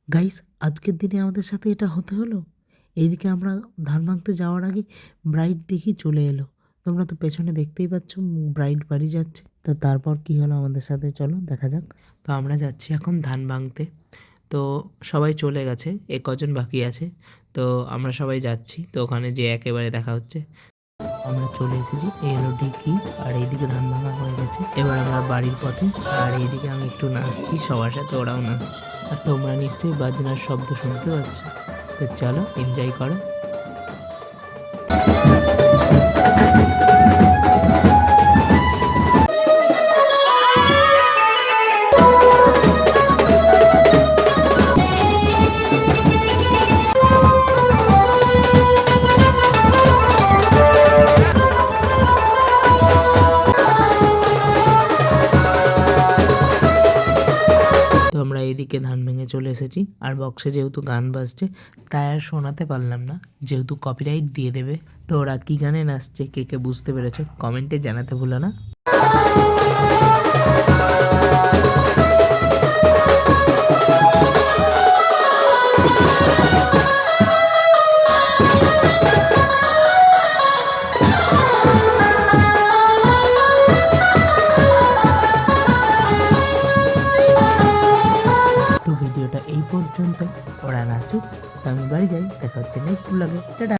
Guys, আজকের দিনে আমাদের সাথে এটা হতে হলো। এইদিকে আমরা ধান ভাঙতে যাওয়ার আগে ব্রাইড দেখি চলে এলো। তোমরা তো পেছনে দেখতেই পাচ্ছ ব্রাইড বাড়ি যাচ্ছে। তো তারপর কি হলো আমাদের সাথে, চলো দেখা যাক। তো আমরা যাচ্ছি এখন ধান ভাঙতে। তো সবাই চলে গেছে, কজন বাকি আছে। তো আমরা সবাই যাচ্ছি, তো ওখানে যে একেবারে দেখা হচ্ছে। আমরা চলে এসেছি, এই হলো ডিকি, আর এইদিকে ধান ভাঙা হয়ে গেছে। এবার আমরা বাড়ির পথে, আর এইদিকে আমি একটু নাচছি সবার সাথে, ওরাও নাচছে। আর তোমরা নিশ্চয়ই বাজনার শব্দ শুনতে পাচ্ছ। তো চলো এনজয় করো। তো আমরা এইদিকে ধান ভেঙে চলে এসেছি, আর বক্সে যেহেতু গান বাজছে তাই আর শোনাতে পারলাম না, যেহেতু কপিরাইট দিয়ে দেবে। তো ওরা কি গানে নাচছে, কে কে বুঝতে পেরেছো কমেন্টে জানাতে ভুলো না। তো ভিডিওটা এই পর্যন্ত, ওরা নাচুক, তো আমি বাড়ি যাই, দেখা হচ্ছে নেক্সট ব্লগে। টাটা।